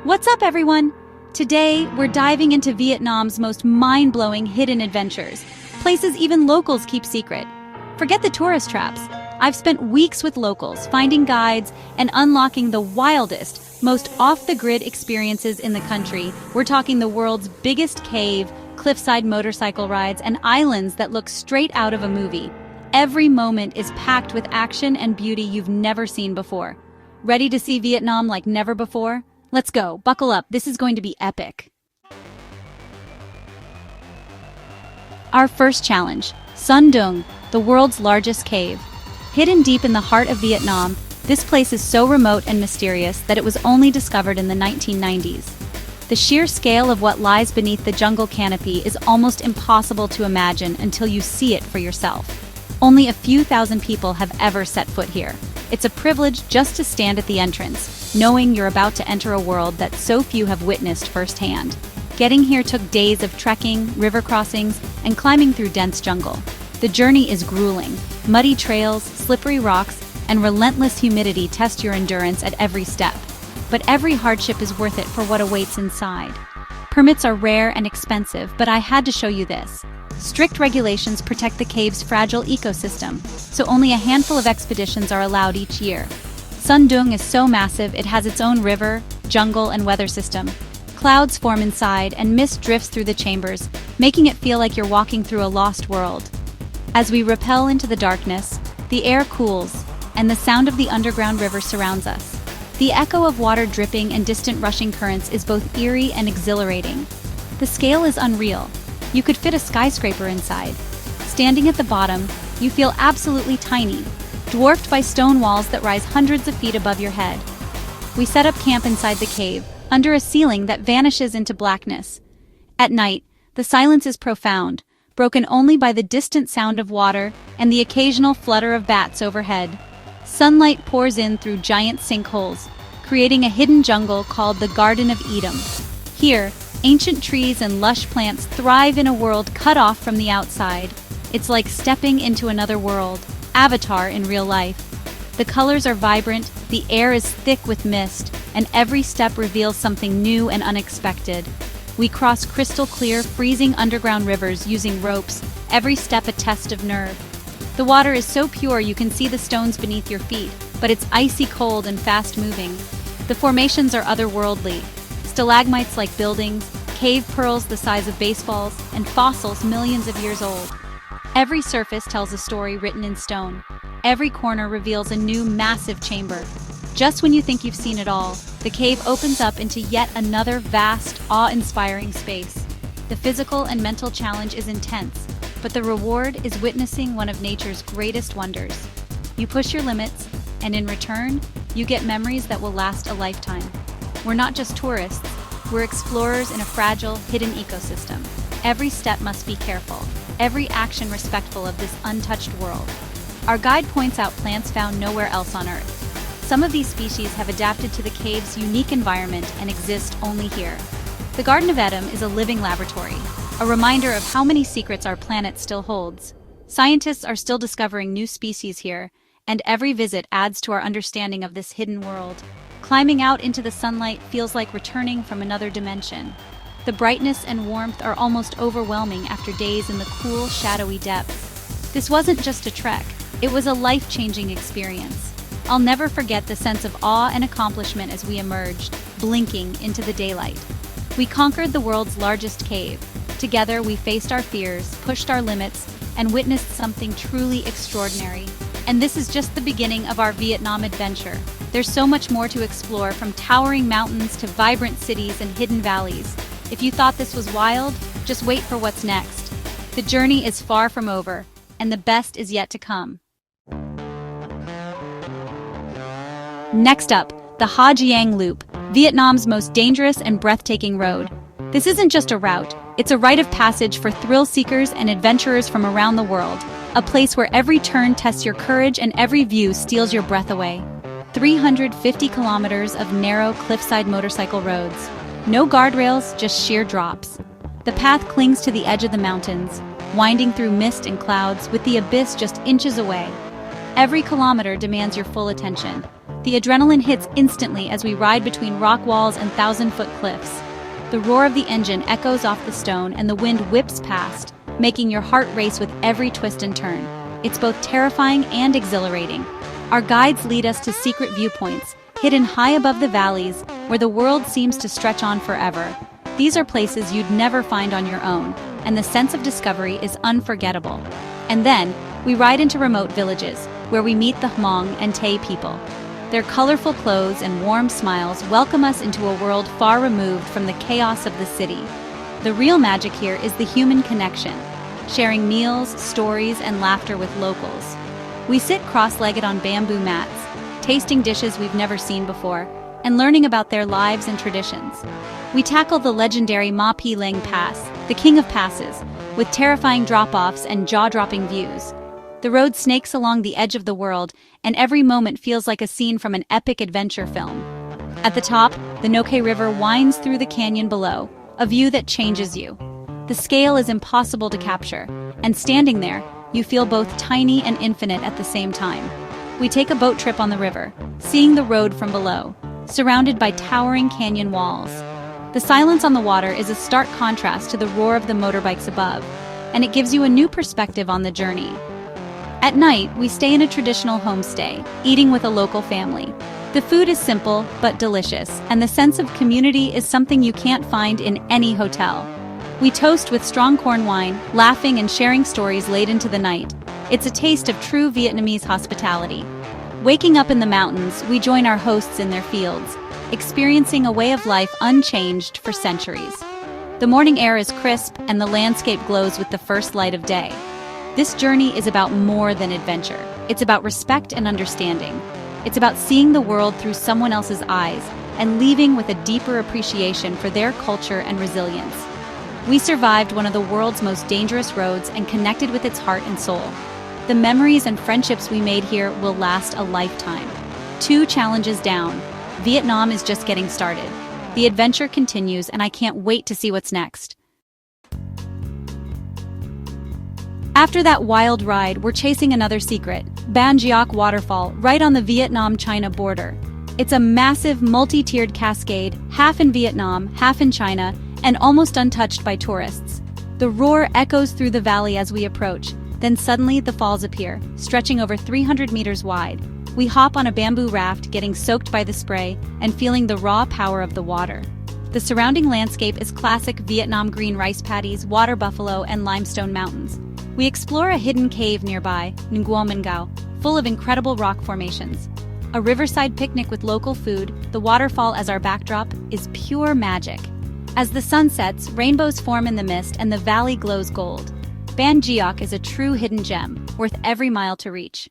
What's up, everyone? Today, we're diving into Vietnam's most mind-blowing hidden adventures, places even locals keep secret. Forget the tourist traps. I've spent weeks with locals, finding guides, and unlocking the wildest, most off-the-grid experiences in the country. We're talking the world's biggest cave, cliffside motorcycle rides, and islands that look straight out of a movie. Every moment is packed with action and beauty you've never seen before. Ready to see Vietnam like never before? Let's go, buckle up, this is going to be epic. Our first challenge, Sun Dung, the world's largest cave. Hidden deep in the heart of Vietnam, this place is so remote and mysterious that it was only discovered in the 1990s. The sheer scale of what lies beneath the jungle canopy is almost impossible to imagine until you see it for yourself. Only a few thousand people have ever set foot here. It's a privilege just to stand at the entrance, knowing you're about to enter a world that so few have witnessed firsthand. Getting here took days of trekking, river crossings, and climbing through dense jungle. The journey is grueling. Muddy trails, slippery rocks, and relentless humidity test your endurance at every step. But every hardship is worth it for what awaits inside. Permits are rare and expensive, but I had to show you this. Strict regulations protect the cave's fragile ecosystem, so only a handful of expeditions are allowed each year. Sun Dung is so massive it has its own river, jungle, and weather system. Clouds form inside and mist drifts through the chambers, making it feel like you're walking through a lost world. As we rappel into the darkness, the air cools, and the sound of the underground river surrounds us. The echo of water dripping and distant rushing currents is both eerie and exhilarating. The scale is unreal. You could fit a skyscraper inside. Standing at the bottom, you feel absolutely tiny, dwarfed by stone walls that rise hundreds of feet above your head. We set up camp inside the cave, under a ceiling that vanishes into blackness. At night, the silence is profound, broken only by the distant sound of water and the occasional flutter of bats overhead. Sunlight pours in through giant sinkholes, creating a hidden jungle called the Garden of Eden. Here, ancient trees and lush plants thrive in a world cut off from the outside. It's like stepping into another world, Avatar in real life. The colors are vibrant, the air is thick with mist, and every step reveals something new and unexpected. We cross crystal clear, freezing underground rivers using ropes, every step a test of nerve. The water is so pure you can see the stones beneath your feet, but it's icy cold and fast-moving. The formations are otherworldly. Stalagmites like buildings, cave pearls the size of baseballs, and fossils millions of years old. Every surface tells a story written in stone. Every corner reveals a new massive chamber. Just when you think you've seen it all, the cave opens up into yet another vast, awe-inspiring space. The physical and mental challenge is intense, but the reward is witnessing one of nature's greatest wonders. You push your limits, and in return, you get memories that will last a lifetime. We're not just tourists, we're explorers in a fragile, hidden ecosystem. Every step must be careful, every action respectful of this untouched world. Our guide points out plants found nowhere else on Earth. Some of these species have adapted to the cave's unique environment and exist only here. The Garden of Eden is a living laboratory, a reminder of how many secrets our planet still holds. Scientists are still discovering new species here, and every visit adds to our understanding of this hidden world. Climbing out into the sunlight feels like returning from another dimension. The brightness and warmth are almost overwhelming after days in the cool, shadowy depths. This wasn't just a trek, it was a life-changing experience. I'll never forget the sense of awe and accomplishment as we emerged, blinking into the daylight. We conquered the world's largest cave. Together, we faced our fears, pushed our limits, and witnessed something truly extraordinary. And this is just the beginning of our Vietnam adventure. There's so much more to explore, from towering mountains to vibrant cities and hidden valleys. If you thought this was wild, just wait for what's next. The journey is far from over, and the best is yet to come. Next up, the Ha Giang Loop, Vietnam's most dangerous and breathtaking road. This isn't just a route, it's a rite of passage for thrill seekers and adventurers from around the world, a place where every turn tests your courage and every view steals your breath away. 350 kilometers of narrow cliffside motorcycle roads. No guardrails, just sheer drops. The path clings to the edge of the mountains, winding through mist and clouds with the abyss just inches away. Every kilometer demands your full attention. The adrenaline hits instantly as we ride between rock walls and thousand-foot cliffs. The roar of the engine echoes off the stone and the wind whips past, making your heart race with every twist and turn. It's both terrifying and exhilarating. Our guides lead us to secret viewpoints, hidden high above the valleys, where the world seems to stretch on forever. These are places you'd never find on your own, and the sense of discovery is unforgettable. And then, we ride into remote villages, where we meet the Hmong and Tay people. Their colorful clothes and warm smiles welcome us into a world far removed from the chaos of the city. The real magic here is the human connection, sharing meals, stories, and laughter with locals. We sit cross-legged on bamboo mats, tasting dishes we've never seen before, and learning about their lives and traditions. We tackle the legendary Ma Pi Lang Pass, the king of passes, with terrifying drop-offs and jaw-dropping views. The road snakes along the edge of the world, and every moment feels like a scene from an epic adventure film. At the top, the Noke River winds through the canyon below, a view that changes you. The scale is impossible to capture, and standing there, you feel both tiny and infinite at the same time. We take a boat trip on the river, seeing the road from below, surrounded by towering canyon walls. The silence on the water is a stark contrast to the roar of the motorbikes above, and it gives you a new perspective on the journey. At night, we stay in a traditional homestay, eating with a local family. The food is simple but delicious, and the sense of community is something you can't find in any hotel. We toast with strong corn wine, laughing and sharing stories late into the night. It's a taste of true Vietnamese hospitality. Waking up in the mountains, we join our hosts in their fields, experiencing a way of life unchanged for centuries. The morning air is crisp and the landscape glows with the first light of day. This journey is about more than adventure. It's about respect and understanding. It's about seeing the world through someone else's eyes and leaving with a deeper appreciation for their culture and resilience. We survived one of the world's most dangerous roads and connected with its heart and soul. The memories and friendships we made here will last a lifetime. 2 challenges down. Vietnam is just getting started. The adventure continues, and I can't wait to see what's next. After that wild ride, we're chasing another secret, Ban Giok Waterfall, right on the Vietnam-China border. It's a massive, multi-tiered cascade, half in Vietnam, half in China, and almost untouched by tourists. The roar echoes through the valley as we approach, then suddenly the falls appear, stretching over 300 meters wide. We hop on a bamboo raft, getting soaked by the spray, and feeling the raw power of the water. The surrounding landscape is classic Vietnam green rice paddies, water buffalo, and limestone mountains. We explore a hidden cave nearby, Nguyen Minh Gao, full of incredible rock formations. A riverside picnic with local food, the waterfall as our backdrop, is pure magic. As the sun sets, rainbows form in the mist and the valley glows gold. Ban Giok is a true hidden gem, worth every mile to reach.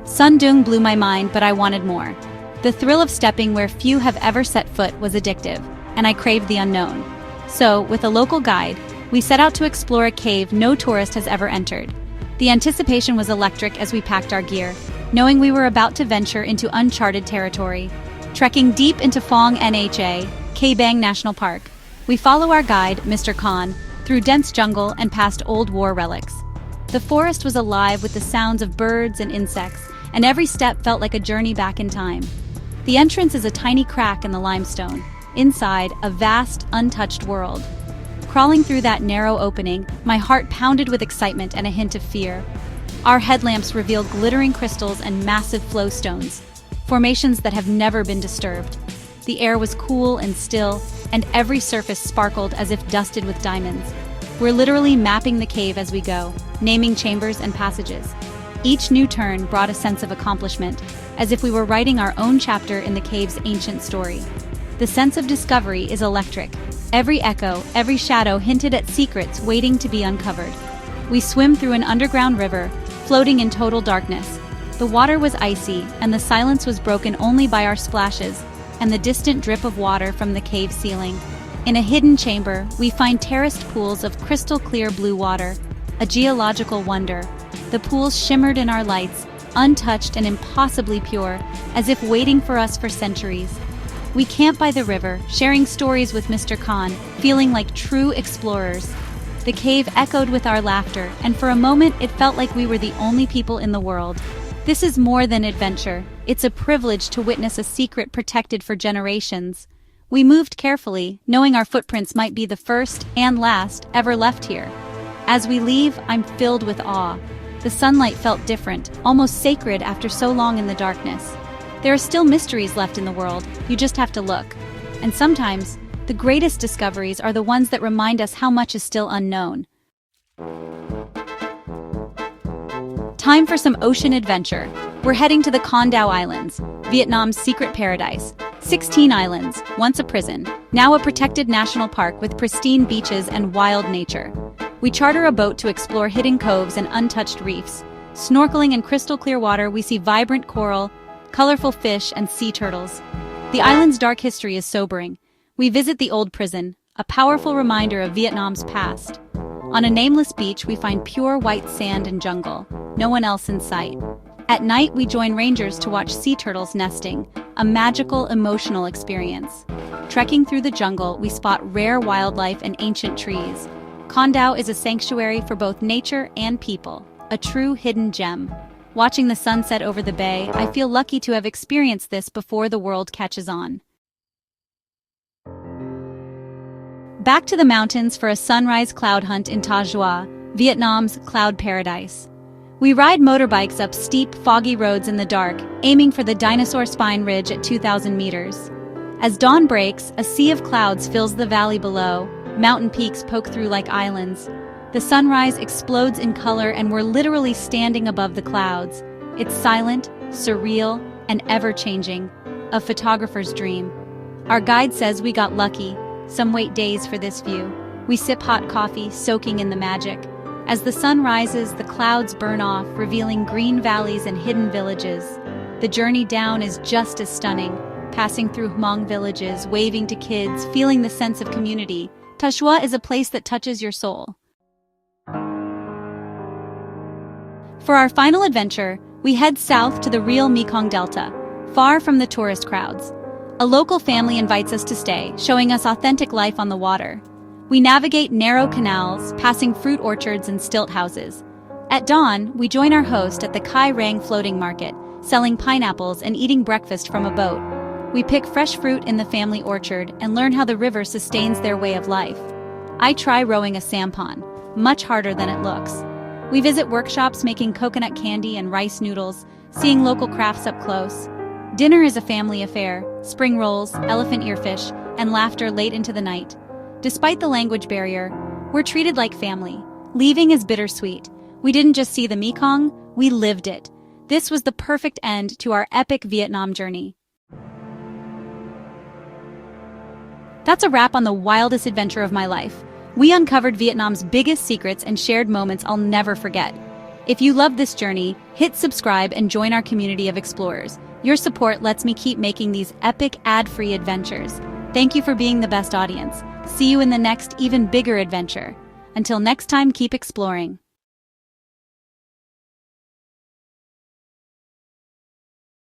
Sun Dung blew my mind, but I wanted more. The thrill of stepping where few have ever set foot was addictive, and I craved the unknown. So, with a local guide, we set out to explore a cave no tourist has ever entered. The anticipation was electric as we packed our gear, knowing we were about to venture into uncharted territory. Trekking deep into Phong Nha, K Bang National Park, we follow our guide, Mr. Khan, through dense jungle and past old war relics. The forest was alive with the sounds of birds and insects, and every step felt like a journey back in time. The entrance is a tiny crack in the limestone. Inside, a vast, untouched world. Crawling through that narrow opening, my heart pounded with excitement and a hint of fear. Our headlamps reveal glittering crystals and massive flow stones, formations that have never been disturbed. The air was cool and still, and every surface sparkled as if dusted with diamonds. We're literally mapping the cave as we go, naming chambers and passages. Each new turn brought a sense of accomplishment, as if we were writing our own chapter in the cave's ancient story. The sense of discovery is electric. Every echo, every shadow hinted at secrets waiting to be uncovered. We swim through an underground river, floating in total darkness. The water was icy, and the silence was broken only by our splashes and the distant drip of water from the cave ceiling. In a hidden chamber, we find terraced pools of crystal-clear blue water, a geological wonder. The pools shimmered in our lights, untouched and impossibly pure, as if waiting for us for centuries. We camp by the river, sharing stories with Mr. Khan, feeling like true explorers. The cave echoed with our laughter, and for a moment it felt like we were the only people in the world. This is more than adventure. It's a privilege to witness a secret protected for generations. We moved carefully, knowing our footprints might be the first and last ever left here. As we leave, I'm filled with awe. The sunlight felt different, almost sacred after so long in the darkness. There are still mysteries left in the world, you just have to look. And sometimes, the greatest discoveries are the ones that remind us how much is still unknown. Time for some ocean adventure. We're heading to the Con Đảo Islands, Vietnam's secret paradise. 16 islands, once a prison, now a protected national park with pristine beaches and wild nature. We charter a boat to explore hidden coves and untouched reefs. Snorkeling in crystal clear water, we see vibrant coral, colorful fish, and sea turtles. The island's dark history is sobering. We visit the old prison, a powerful reminder of Vietnam's past. On a nameless beach, we find pure white sand and jungle, no one else in sight. At night, we join rangers to watch sea turtles nesting, a magical, emotional experience. Trekking through the jungle, we spot rare wildlife and ancient trees. Con Đảo is a sanctuary for both nature and people, a true hidden gem. Watching the sunset over the bay, I feel lucky to have experienced this before the world catches on. Back to the mountains for a sunrise cloud hunt in Ta Giua, Vietnam's cloud paradise. We ride motorbikes up steep, foggy roads in the dark, aiming for the Dinosaur Spine Ridge at 2,000 meters. As dawn breaks, a sea of clouds fills the valley below. Mountain peaks poke through like islands. The sunrise explodes in color and we're literally standing above the clouds. It's silent, surreal, and ever-changing. A photographer's dream. Our guide says we got lucky. Some wait days for this view. We sip hot coffee, soaking in the magic. As the sun rises, the clouds burn off, revealing green valleys and hidden villages. The journey down is just as stunning, passing through Hmong villages, waving to kids, feeling the sense of community. Ta Giua is a place that touches your soul. For our final adventure, we head south to the real Mekong Delta, far from the tourist crowds. A local family invites us to stay, showing us authentic life on the water. We navigate narrow canals, passing fruit orchards and stilt houses. At dawn, we join our host at the Kai Rang floating market, selling pineapples and eating breakfast from a boat. We pick fresh fruit in the family orchard and learn how the river sustains their way of life. I try rowing a sampan, much harder than it looks. We visit workshops making coconut candy and rice noodles, seeing local crafts up close. Dinner is a family affair, spring rolls, elephant earfish, and laughter late into the night. Despite the language barrier, we're treated like family. Leaving is bittersweet. We didn't just see the Mekong, we lived it. This was the perfect end to our epic Vietnam journey. That's a wrap on the wildest adventure of my life. We uncovered Vietnam's biggest secrets and shared moments I'll never forget. If you love this journey, hit subscribe and join our community of explorers. Your support lets me keep making these epic ad-free adventures. Thank you for being the best audience. See you in the next, even bigger adventure. Until next time, keep exploring.